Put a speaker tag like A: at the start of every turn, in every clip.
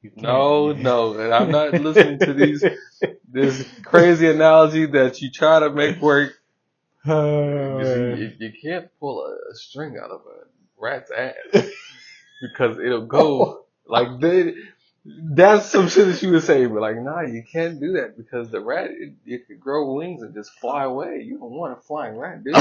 A: You can't.
B: No, and I'm not listening to this crazy analogy that you try to make work. You can't pull a string out of a rat's ass because it'll go like that's some shit that you would say, but like, nah, you can't do that because the rat it could grow wings and just fly away. You don't want a flying rat, dude.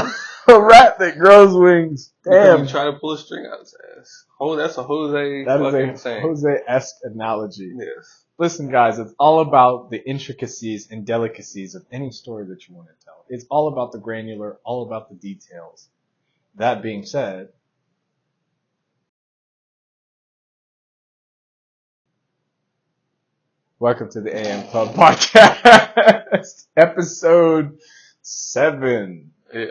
A: A rat that grows wings.
B: Because
A: Damn.
B: you try to pull a string out of his ass. Oh, that's a Jose
A: That is
B: fucking
A: a
B: saying.
A: Jose-esque analogy.
B: Yes.
A: Listen, guys, it's all about the intricacies and delicacies of any story that you want to tell. It's all about the granular, all about the details. That being said, welcome to the AM Club Podcast, episode 7.
B: Yeah.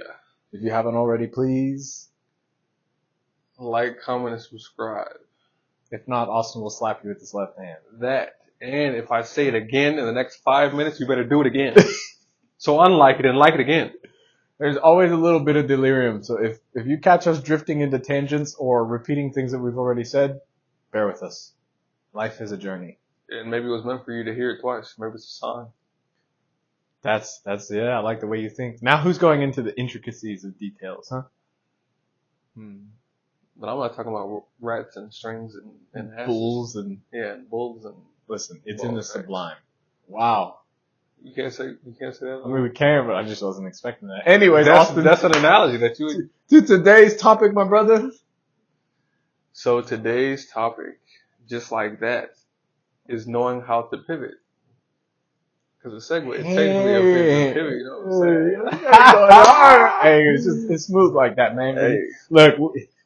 A: If you haven't already, please.
B: Like, comment, and subscribe.
A: If not, Austin will slap you with his left hand.
B: That. And if I say it again in the next 5 minutes, you better do it again. So unlike it and like it again.
A: There's always a little bit of delirium. So if you catch us drifting into tangents or repeating things that we've already said, bear with us. Life is a journey.
B: And maybe it was meant for you to hear it twice. Maybe it's a sign.
A: That's yeah, I like the way you think. Now who's going into the intricacies of details, huh?
B: But I'm not talking about rats and strings and asses.
A: Bulls and
B: and bulls and
A: listen, it's
B: bull
A: in the
B: cracks.
A: sublime. Wow.
B: You can't say that.
A: I mean, we can, but I just wasn't expecting that. Anyways, Austin,
B: that's an analogy that you would.
A: to today's topic, my brother.
B: So today's topic, just like that, is knowing how to pivot. Because the segue is technically a pivot, you know what I'm saying?
A: Hey, it's smooth like that, man.
B: Hey.
A: Look,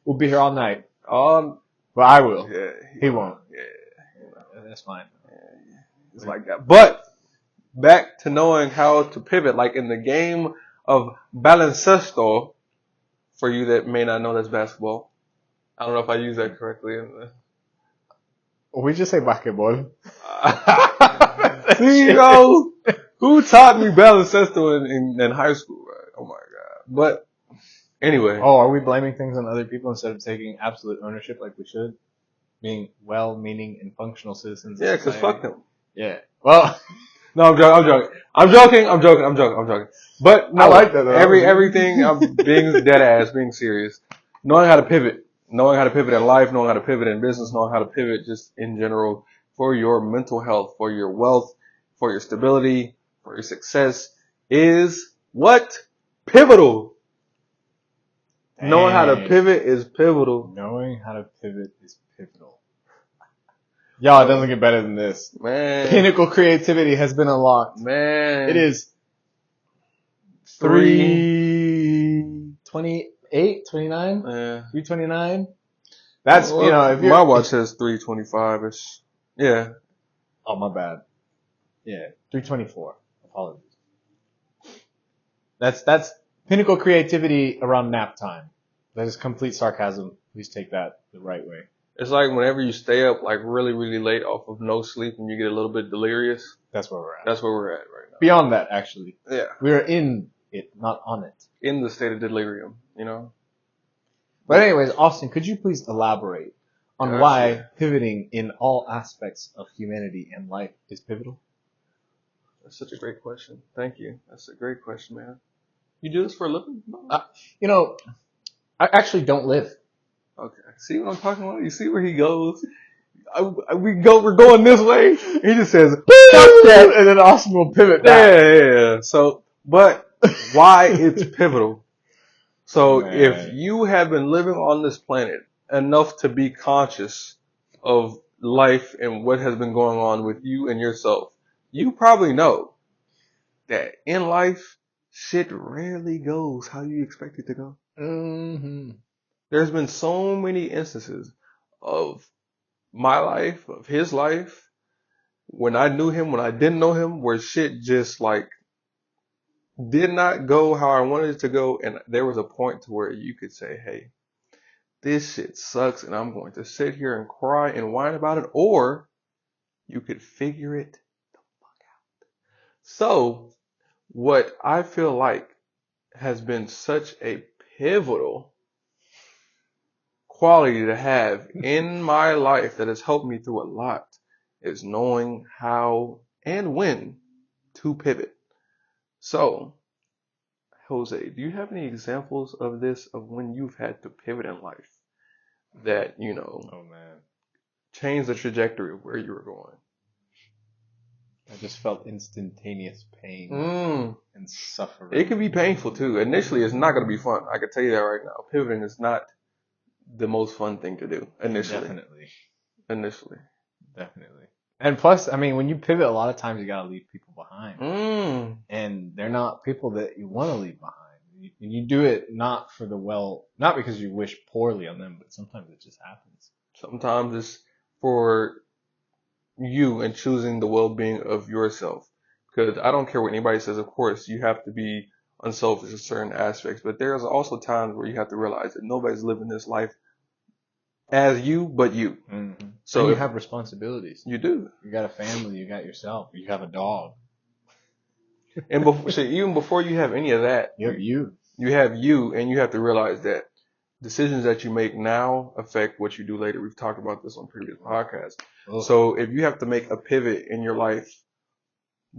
A: we'll be here all night. Well, I will.
B: Yeah,
A: He won't.
B: Yeah,
A: That's fine.
B: it's like that. But back to knowing how to pivot, like in the game of baloncesto, for you that may not know that's basketball. I don't know if I use that correctly.
A: We just say basketball.
B: See, you know, who taught me baloncesto in high school, right? Oh my God. But anyway.
A: Oh, are we blaming things on other people instead of taking absolute ownership like we should? Being well-meaning and functional citizens.
B: Yeah, because fuck them.
A: Yeah. Well,
B: no, I'm joking. But no,
A: I like that though.
B: Everything, I'm being dead ass, being serious. Knowing how to pivot. Knowing how to pivot in life, knowing how to pivot in business, knowing how to pivot just in general for your mental health, for your wealth, for your stability, for your success is what? Pivotal. Dang. Knowing how to pivot is pivotal.
A: Knowing how to pivot is pivotal. Y'all, it doesn't get better than this.
B: Man.
A: Pinnacle creativity has been unlocked.
B: Man.
A: It is 3:28, 29?
B: Yeah.
A: 3:29? That's,
B: well,
A: you know, if you're...
B: My watch says 3:25-ish. Yeah.
A: Oh, my bad. Yeah, 3:24. Apologies. That's pinnacle creativity around nap time. That is complete sarcasm. Please take that the right way.
B: It's like whenever you stay up like really, really late off of no sleep and you get a little bit delirious.
A: That's where we're at.
B: That's where we're at right now.
A: Beyond that, actually.
B: Yeah.
A: We're in it, not on it.
B: In the state of delirium, you know?
A: But anyways, Austin, could you please elaborate on why pivoting in all aspects of humanity and life is pivotal?
B: That's such a great question. Thank you. That's a great question, man. You do this for a living?
A: You know, I actually don't live.
B: Okay. See what I'm talking about? You see where he goes? We're going this way. He just says, "Stop that,"
A: and then Austin will pivot back.
B: Yeah. So, but why it's pivotal? So if you have been living on this planet enough to be conscious of life and what has been going on with you and yourself, you probably know that in life, shit rarely goes how you expect it to go.
A: Mm-hmm.
B: There's been so many instances of my life, of his life, when I knew him, when I didn't know him, where shit just like did not go how I wanted it to go. And there was a point to where you could say, hey, this shit sucks and I'm going to sit here and cry and whine about it. Or you could figure it the fuck out. So what I feel like has been such a pivotal quality to have in my life that has helped me through a lot is knowing how and when to pivot. So, Jose, do you have any examples of this, of when you've had to pivot in life that,
A: Oh man,
B: changed the trajectory of where you were going?
A: I just felt instantaneous pain
B: Mm.
A: and suffering.
B: It can be painful too. Initially, it's not going to be fun. I can tell you that right now. Pivoting is not the most fun thing to do initially.
A: Definitely. And plus, I mean, when you pivot, a lot of times you gotta leave people behind, and they're not people that you want to leave behind. You do it not because you wish poorly on them, but sometimes it just happens.
B: Sometimes it's for you and choosing the well-being of yourself. Because I don't care what anybody says, of course, you have to be unselfish in certain aspects, but there's also times where you have to realize that nobody's living this life as you, but you.
A: Mm-hmm.
B: So
A: and you have responsibilities.
B: You do.
A: You got a family, you got yourself, you have a dog.
B: And even before you have any of that,
A: you have
B: you, and you have to realize that decisions that you make now affect what you do later. We've talked about this on previous podcasts. Oh. So if you have to make a pivot in your life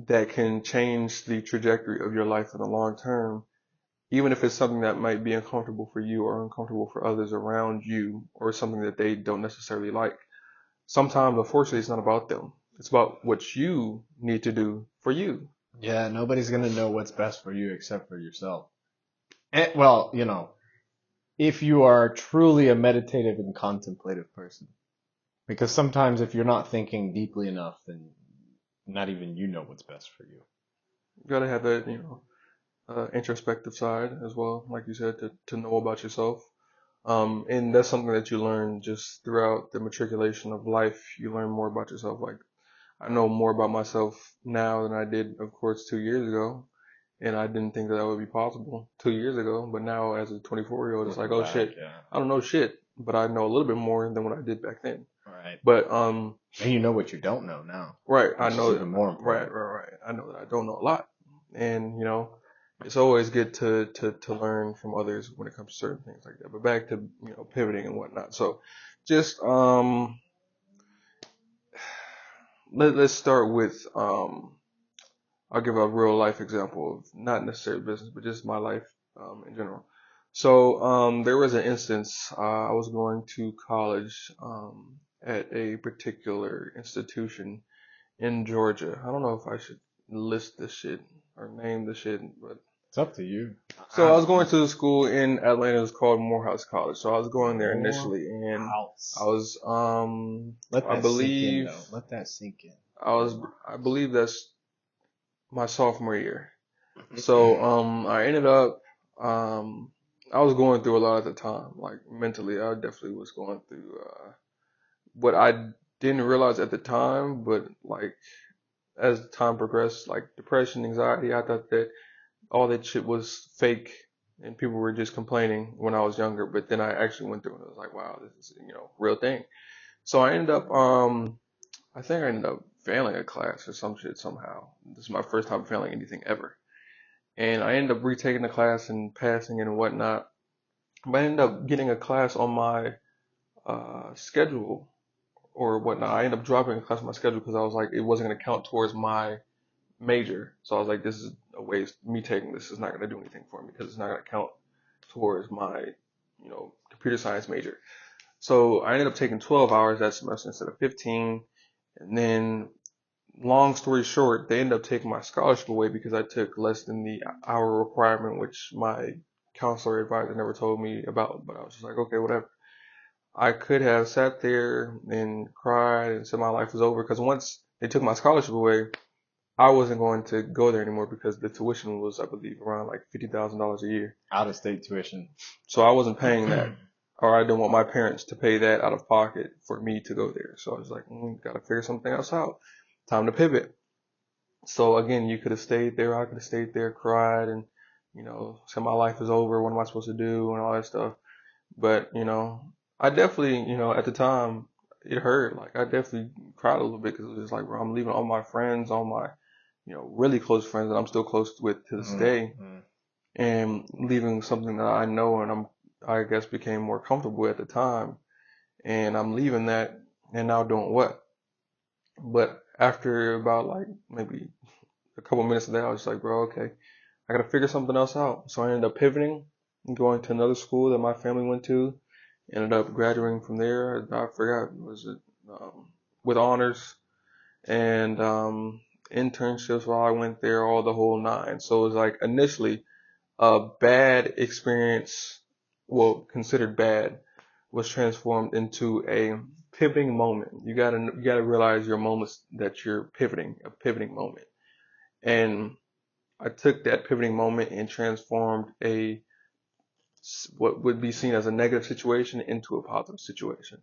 B: that can change the trajectory of your life in the long term, even if it's something that might be uncomfortable for you or uncomfortable for others around you, or something that they don't necessarily like, sometimes, unfortunately, it's not about them. It's about what you need to do for you.
A: Yeah, nobody's going to know what's best for you except for yourself. And, well, if you are truly a meditative and contemplative person. Because sometimes if you're not thinking deeply enough, then not even you know what's best for you.
B: You got to have that, introspective side as well, like you said, to know about yourself. And that's something that you learn just throughout the matriculation of life. You learn more about yourself. Like, I know more about myself now than I did, of course, 2 years ago. And I didn't think that would be possible 2 years ago. But now as a 24-year-old, it's like, oh shit, I don't know shit, but I know a little bit more than what I did back then.
A: Right.
B: But,
A: and you know what you don't know now.
B: Right. I know even more important. Right. I know that I don't know a lot. And, it's always good to learn from others when it comes to certain things like that. But back to, pivoting and whatnot. So just, let's start with, I'll give a real life example of not necessarily business, but just my life, in general. So, there was an instance, I was going to college, at a particular institution in Georgia. I don't know if I should list this shit or name the shit, but
A: it's up to you.
B: So I was going to a school in Atlanta. It's called Morehouse College. So I was going there initially, and I was
A: Let that sink in.
B: I believe that's my sophomore year. So I ended up I was going through a lot at the time. Like mentally, I definitely was going through what I didn't realize at the time, but like as time progressed, like depression, anxiety. I thought that all that shit was fake and people were just complaining when I was younger. But then I actually went through and I was like, wow, this is, real thing. So I ended up, I think I ended up failing a class or some shit somehow. This is my first time failing anything ever. And I ended up retaking the class and passing it and whatnot. But I ended up getting a class on my schedule or whatnot. I ended up dropping a class on my schedule because I was like, it wasn't going to count towards my major. So I was like, this is a waste. Me taking this is not going to do anything for me because it's not going to count towards my, computer science major. So I ended up taking 12 hours that semester instead of 15. And then, long story short, they ended up taking my scholarship away because I took less than the hour requirement, which my counselor advisor never told me about. But I was just like, okay, whatever. I could have sat there and cried and said my life was over because once they took my scholarship away, I wasn't going to go there anymore because the tuition was, I believe, around like $50,000 a year.
A: Out of state tuition.
B: So I wasn't paying that, or I didn't want my parents to pay that out of pocket for me to go there. So I was like, gotta figure something else out. Time to pivot. So again, you could have stayed there. I could have stayed there, cried, and said my life is over. What am I supposed to do, and all that stuff. But I definitely, at the time, it hurt. Like I definitely cried a little bit because it was just like, bro, I'm leaving all my friends, all my really close friends that I'm still close with to this day, and leaving something that I know and I guess became more comfortable at the time, and I'm leaving that and now doing what? But after about like maybe a couple minutes of that, I was just like, bro, okay, I gotta figure something else out. So I ended up pivoting and going to another school that my family went to. Ended up graduating from there. I forgot, was it with honors and internships while I went there, all the whole nine. So it was like initially a bad experience, well, considered bad, was transformed into a pivoting moment. You gotta realize your moments that you're pivoting, a pivoting moment. And I took that pivoting moment and transformed what would be seen as a negative situation into a positive situation.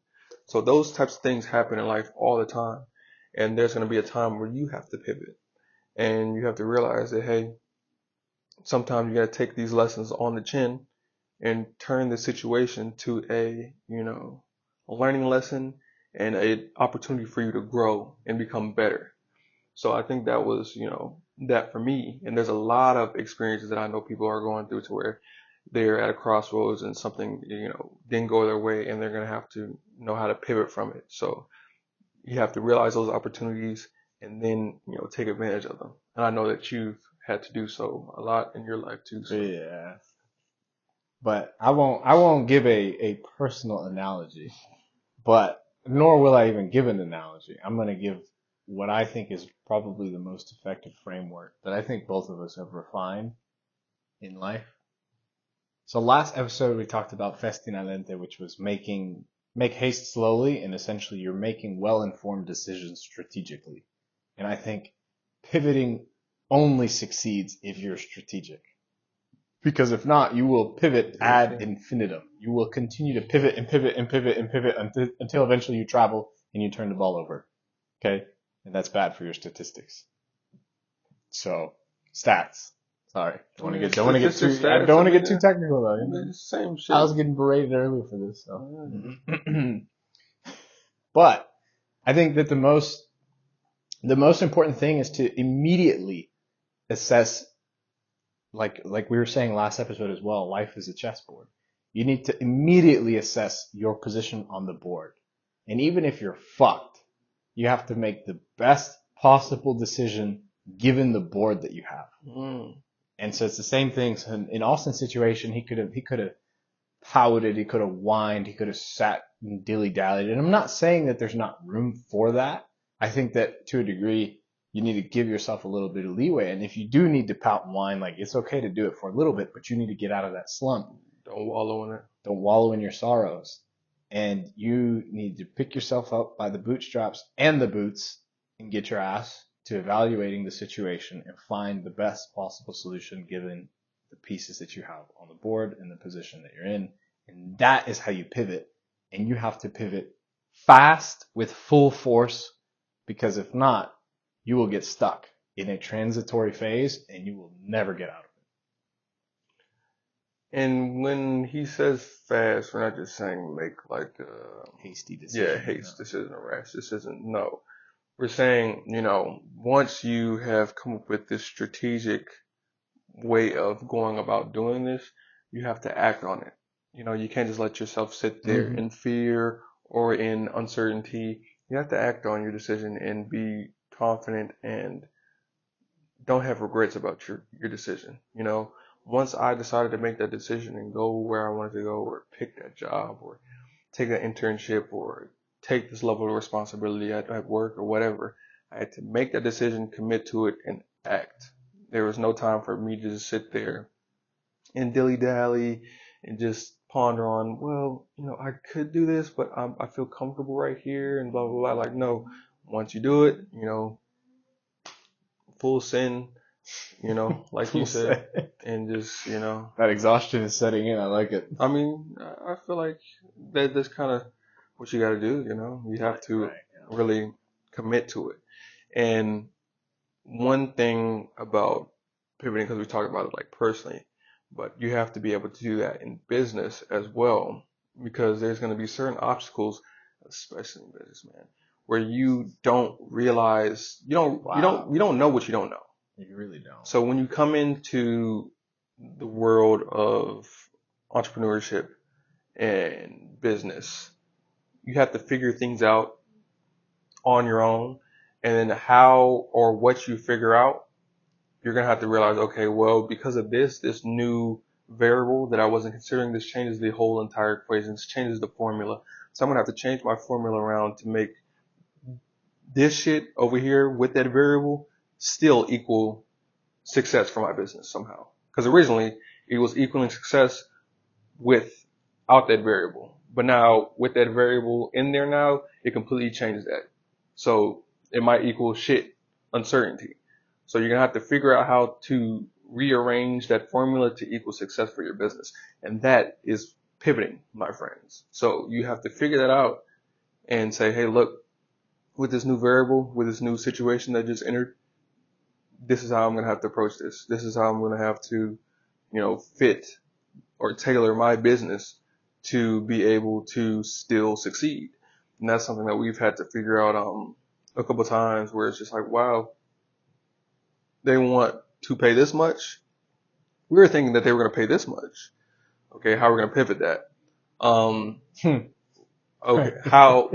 B: So those types of things happen in life all the time. And there's going to be a time where you have to pivot and you have to realize that, hey, sometimes you got to take these lessons on the chin and turn the situation to a learning lesson and a opportunity for you to grow and become better. So I think that was, that for me. And there's a lot of experiences that I know people are going through to where they're at a crossroads and something, didn't go their way and they're going to have to know how to pivot from it. So you have to realize those opportunities and then, take advantage of them. And I know that you've had to do so a lot in your life too. So
A: Yeah. But I won't give a personal analogy, but nor will I even give an analogy. I'm going to give what I think is probably the most effective framework that I think both of us have refined in life. So last episode we talked about festina lente, which was make haste slowly, and essentially you're making well-informed decisions strategically. And I think pivoting only succeeds if you're strategic. Because if not, you will pivot ad infinitum. You will continue to pivot and pivot and pivot and pivot until eventually you travel and you turn the ball over. Okay? And that's bad for your statistics. So, stats. Sorry. Don't want to get too technical though.
B: Same shit.
A: I was getting berated earlier for this. So. But I think that the most important thing is to immediately assess, like we were saying last episode as well, life is a chessboard. You need to immediately assess your position on the board. And even if you're fucked, you have to make the best possible decision given the board that you have. And so it's the same thing. So in Austin's situation, he could have pouted, he could have whined, he could have sat and dilly-dallied. And I'm not saying that there's not room for that. I think that to a degree, you need to give yourself a little bit of leeway. And if you do need to pout and whine, like it's okay to do it for a little bit, but you need to get out of that slump.
B: Don't wallow in it.
A: Don't wallow in your sorrows. And you need to pick yourself up by the bootstraps and the boots and get your ass to evaluating the situation and find the best possible solution given the pieces that you have on the board and the position that you're in. And that is how you pivot. And you have to pivot fast with full force, because if not, you will get stuck in a transitory phase and you will never get out of it.
B: And when he says fast, we're not just saying make like
A: hasty decision.
B: Yeah, haste decision or rash decision. No. We're saying, once you have come up with this strategic way of going about doing this, you have to act on it. You can't just let yourself sit there in fear or in uncertainty. You have to act on your decision and be confident and don't have regrets about your decision. Once I decided to make that decision and go where I wanted to go, or pick that job, or take an internship, or take this level of responsibility at work, or whatever, I had to make that decision, commit to it, and act. There was no time for me to just sit there and dilly-dally and just ponder on, well, I could do this, but I feel comfortable right here, and blah, blah, blah. Like, no, once you do it, full send, like you said, and just,
A: That exhaustion is setting in. I like it.
B: I mean, I feel like that's kind of what you got to do, You have to really commit to it. And one thing about pivoting, because we talked about it like personally, but you have to be able to do that in business as well, because there's going to be certain obstacles, especially in business, man, where you don't realize, you don't know what you don't know.
A: You really don't.
B: So when you come into the world of entrepreneurship and business, you have to figure things out on your own, and then how or what you figure out, you're going to have to realize, okay, well, because of this new variable that I wasn't considering, this changes the whole entire equation. This changes the formula. So I'm going to have to change my formula around to make this shit over here with that variable still equal success for my business somehow. Because originally it was equaling success without that variable. But now with that variable in there now, it completely changes that. So it might equal shit uncertainty. So you're going to have to figure out how to rearrange that formula to equal success for your business. And that is pivoting, my friends. So you have to figure that out and say, hey, look, with this new variable, with this new situation that just entered, this is how I'm going to have to approach this. This is how I'm going to have to, fit or tailor my business to be able to still succeed. And that's something that we've had to figure out a couple of times where it's just like, wow, they want to pay this much. We were thinking that they were going to pay this much. Okay, how are we going to pivot that? Okay, how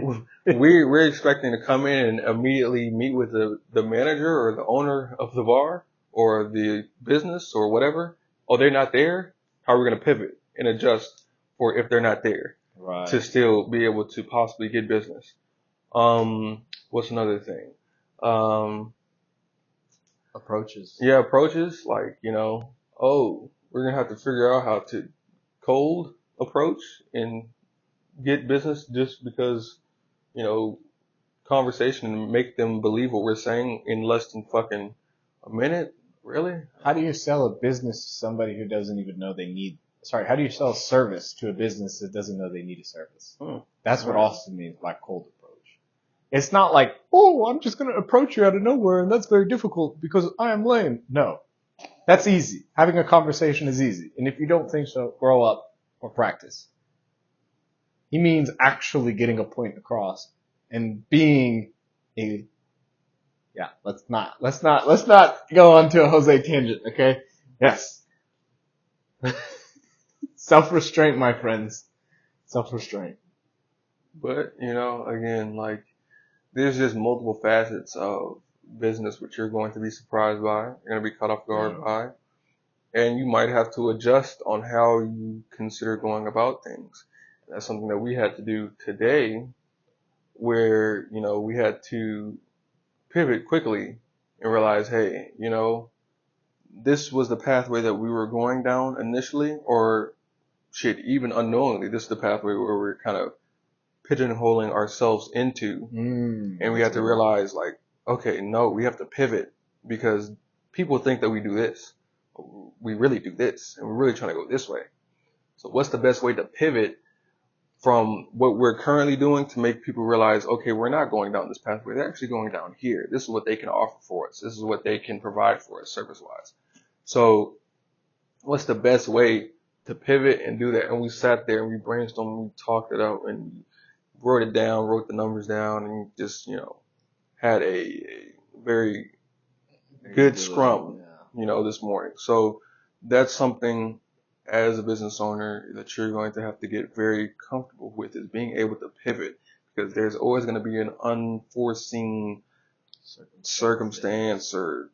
B: we're expecting to come in and immediately meet with the manager or the owner of the bar or the business or whatever. Oh, they're not there. How are we going to pivot and adjust for if they're not there to still be able to possibly get business? What's another thing?
A: Approaches.
B: Yeah, approaches like, oh, we're going to have to figure out how to cold approach and get business just because, conversation and make them believe what we're saying in less than fucking a minute. Really?
A: How do you sell a business to somebody who doesn't even know they need, how do you sell a service to a business that doesn't know they need a service? That's what Austin means by cold approach. It's not like, oh, I'm just going to approach you out of nowhere and that's very difficult because I am lame. No, that's easy. Having a conversation is easy. And if you don't think so, grow up or practice. He means actually getting a point across and being a, let's not go on to a Jose tangent, okay? Yes. Self-restraint, my friends. Self-restraint.
B: But, again, like, there's just multiple facets of business which you're going to be surprised by. You're going to be caught off guard by. And you might have to adjust on how you consider going about things. That's something that we had to do today where, we had to pivot quickly and realize, hey, this was the pathway that we were going down initially, or shit, even unknowingly, this is the pathway where we're kind of pigeonholing ourselves into. And we have to realize, like, okay, no, we have to pivot because people think that we do this. We really do this, and we're really trying to go this way. So what's the best way to pivot from what we're currently doing to make people realize, okay, we're not going down this pathway. They're actually going down here. This is what they can offer for us. This is what they can provide for us service-wise. So what's the best way to pivot and do that? And we sat there and we brainstormed and we talked it out and wrote it down, wrote the numbers down, and just, had a very good scrum, this morning. So that's something as a business owner that you're going to have to get very comfortable with, is being able to pivot, because there's always going to be an unforeseen circumstance or,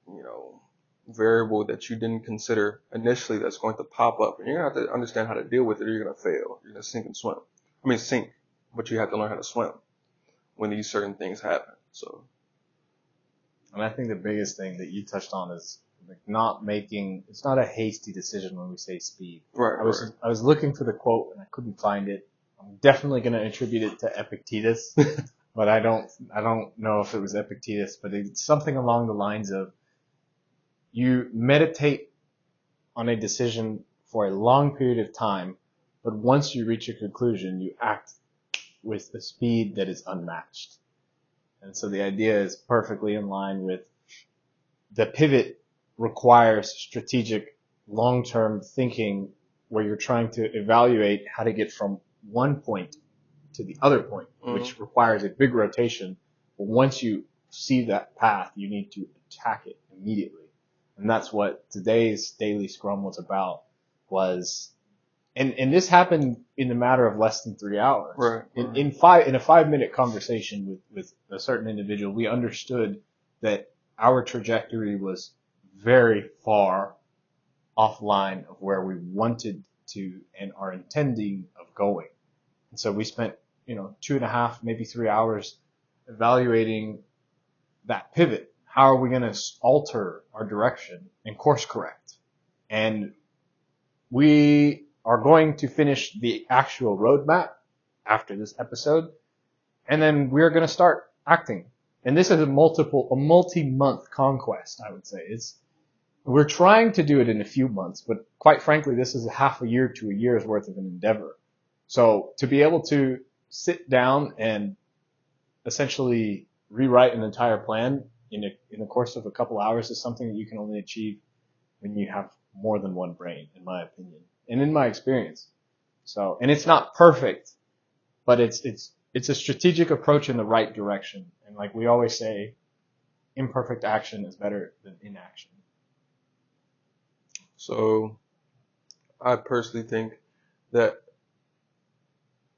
B: variable that you didn't consider initially that's going to pop up, and you're going to have to understand how to deal with it, or you're going to fail. You're going to sink and swim. Sink, but you have to learn how to swim when these certain things happen. So,
A: and I think the biggest thing that you touched on is like it's not a hasty decision when we say speed.
B: Right.
A: I was looking for the quote and I couldn't find it. I'm definitely going to attribute it to Epictetus, but I don't know if it was Epictetus, but it's something along the lines of, you meditate on a decision for a long period of time, but once you reach a conclusion, you act with a speed that is unmatched. And so the idea is perfectly in line with the pivot requires strategic long-term thinking where you're trying to evaluate how to get from one point to the other point, which requires a big rotation. But once you see that path, you need to attack it immediately. And that's what today's daily scrum was about, was And this happened in a matter of less than 3 hours.
B: Right.
A: In a 5 minute conversation with a certain individual, we understood that our trajectory was very far offline of where we wanted to and are intending of going. And so we spent, 2.5, maybe 3 hours evaluating that pivot. How are we going to alter our direction and course correct? And we are going to finish the actual roadmap after this episode, and then we're going to start acting. And this is a multi-month conquest, I would say. We're trying to do it in a few months, but quite frankly, this is a half a year to a year's worth of an endeavor. So to be able to sit down and essentially rewrite an entire plan in the course of a couple hours is something that you can only achieve when you have more than one brain, in my opinion, and in my experience. So, and it's not perfect, but it's a strategic approach in the right direction. And like we always say, imperfect action is better than inaction.
B: So I personally think that,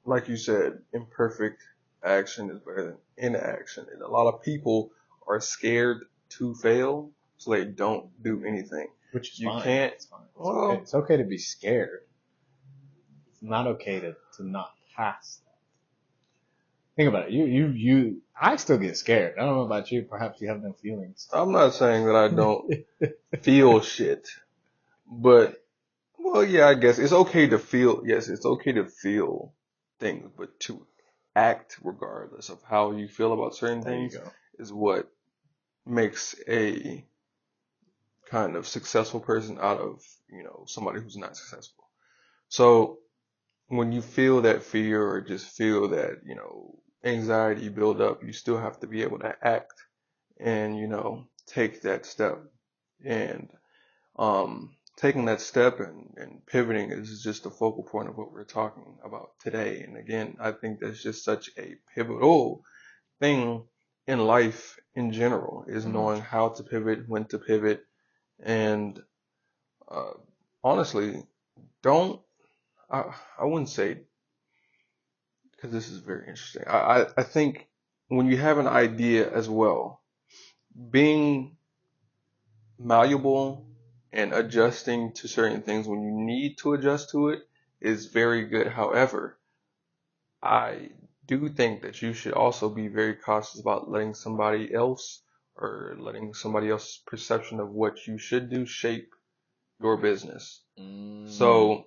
B: like you said, imperfect action is better than inaction. And a lot of people are scared to fail, so they don't do anything.
A: Which is
B: You
A: fine.
B: can't.
A: It's fine.
B: Well,
A: It's okay to be scared. It's not okay to not pass that. Think about it. I still get scared. I don't know about you. Perhaps you have no feelings.
B: I'm not saying that I don't feel shit, but, well, yeah, I guess it's okay to feel, yes, it's okay to feel things, but to act regardless of how you feel about certain
A: There you
B: things
A: go.
B: is what makes a kind of successful person out of, somebody who's not successful. So when you feel that fear or just feel that, anxiety build up, you still have to be able to act and, take that step. And taking that step and pivoting is just the focal point of what we're talking about today. And again, I think that's just such a pivotal thing in life in general, is knowing how to pivot, when to pivot, and honestly, I wouldn't say, because this is very interesting. I think when you have an idea as well, being malleable and adjusting to certain things when you need to adjust to it is very good. However, I do think that you should also be very cautious about letting somebody else or letting somebody else's perception of what you should do shape your business. So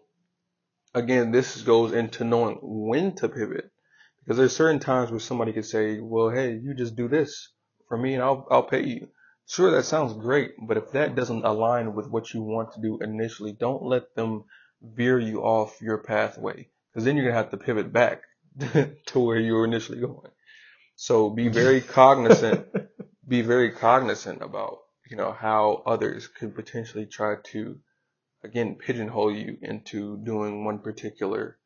B: again, this goes into knowing when to pivot, because there's certain times where somebody could say, well, hey, you just do this for me and I'll pay you. Sure, that sounds great, but if that doesn't align with what you want to do initially, don't let them veer you off your pathway, because then you're going to have to pivot back to where you were initially going. So be very cognizant about, how others could potentially try to, again, pigeonhole you into doing one particular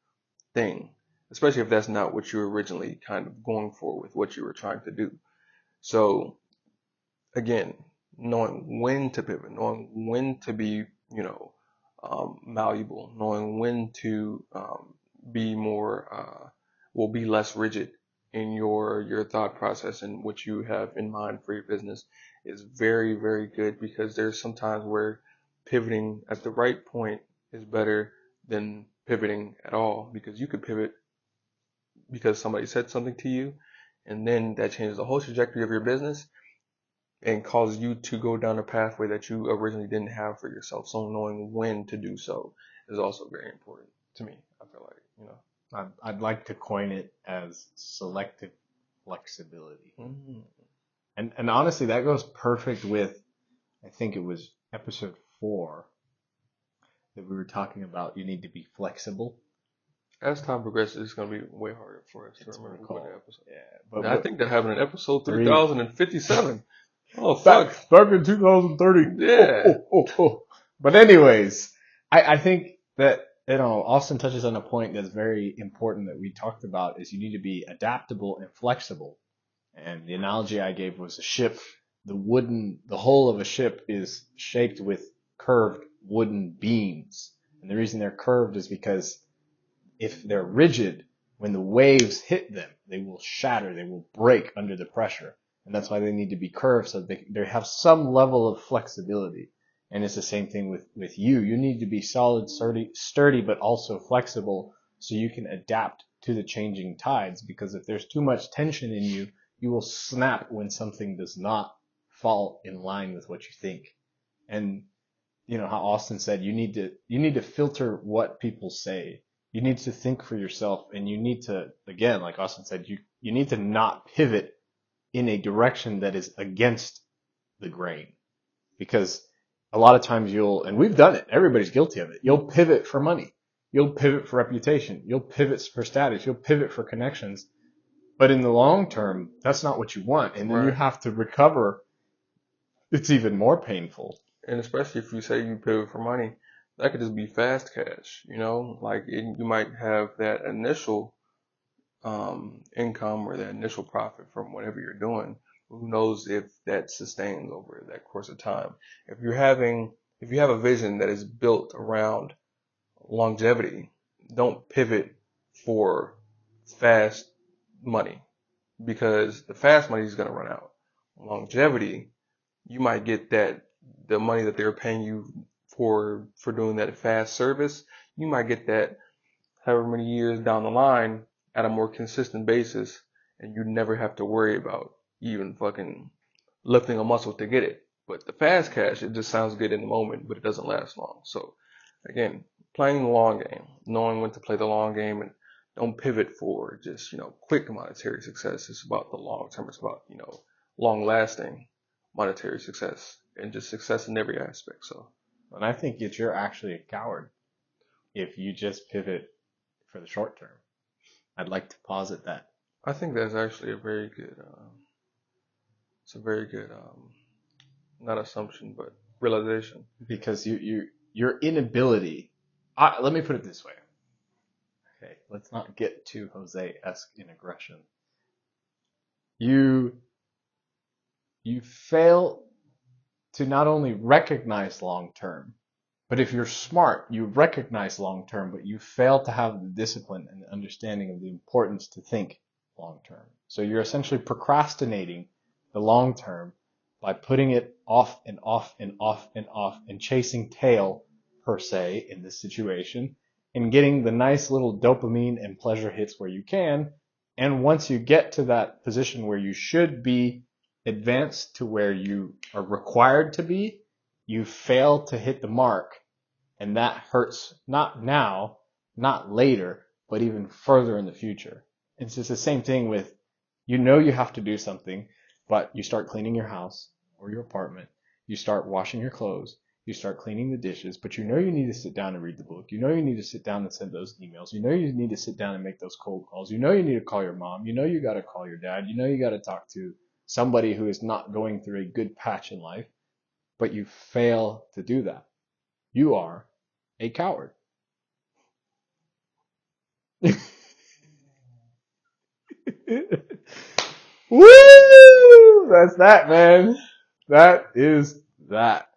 B: thing, especially if that's not what you were originally kind of going for with what you were trying to do. So again, knowing when to pivot, knowing when to be, malleable, knowing when to be more, be less rigid in your thought process and what you have in mind for your business is very, very good, because there's some times where pivoting at the right point is better than pivoting at all, because you could pivot because somebody said something to you, and then that changes the whole trajectory of your business and causes you to go down a pathway that you originally didn't have for yourself. So knowing when to do so is also very important to me. I feel like,
A: I'd like to coin it as selective flexibility.
B: Mm-hmm.
A: And honestly, that goes perfect with, I think it was episode 4 that we were talking about. You need to be flexible.
B: As time progresses, it's going to be way harder for us to remember what episode.
A: Yeah, but
B: I think that happened in episode 3057. Oh,
A: back
B: fuck.
A: in 2030.
B: Yeah.
A: But anyways, I think that, Austin touches on a point that's very important that we talked about, is you need to be adaptable and flexible. And the analogy I gave was a ship. The hull of a ship is shaped with curved wooden beams. And the reason they're curved is because if they're rigid, when the waves hit them, they will shatter, they will break under the pressure. And that's why they need to be curved so they have some level of flexibility. And it's the same thing with you. You need to be solid, sturdy, but also flexible so you can adapt to the changing tides. Because if there's too much tension in you, you will snap when something does not fall in line with what you think. And you know how Austin said you need to filter what people say. You need to think for yourself, and you need to, again, like Austin said, you need to not pivot in a direction that is against the grain. Because a lot of times and we've done it, everybody's guilty of it. You'll pivot for money. You'll pivot for reputation. You'll pivot for status. You'll pivot for connections. But in the long term, that's not what you want. And then you
B: Right.
A: have to recover. It's even more painful.
B: And especially if you say you pivot for money, that could just be fast cash, you know, like you might have that initial income or that initial profit from whatever you're doing. Who knows if that sustains over that course of time? If you have a vision that is built around longevity, don't pivot for fast money because the fast money is going to run out. Longevity, you might get the money that they're paying you for doing that fast service, you might get that however many years down the line at a more consistent basis, and you never have to worry about even fucking lifting a muscle to get it. But the fast cash, it just sounds good in the moment, but it doesn't last long. So again, playing the long game, knowing when to play the long game, and don't pivot for just, quick monetary success. It's about the long term. It's about, long lasting monetary success and just success in every aspect. So,
A: And I think that you're actually a coward if you just pivot for the short term. I'd like to posit that.
B: I think that's actually a very good, not assumption, but realization.
A: Because your inability, let me put it this way. Okay, let's not get too Jose-esque in aggression. You fail to not only recognize long term, but if you're smart, you recognize long term, but you fail to have the discipline and the understanding of the importance to think long term. So you're essentially procrastinating the long term by putting it off and off and off and off and chasing tail, per se, in this situation, and getting the nice little dopamine and pleasure hits where you can. And once you get to that position where you should be advanced to where you are required to be, you fail to hit the mark. And that hurts not now, not later, but even further in the future. It's just the same thing with, you have to do something, but you start cleaning your house or your apartment. You start washing your clothes. You start cleaning the dishes, but you need to sit down and read the book. You need to sit down and send those emails. You need to sit down and make those cold calls. You need to call your mom. You got to call your dad. You got to talk to somebody who is not going through a good patch in life, but you fail to do that. You are a coward. Woo! That's that, man. That is that.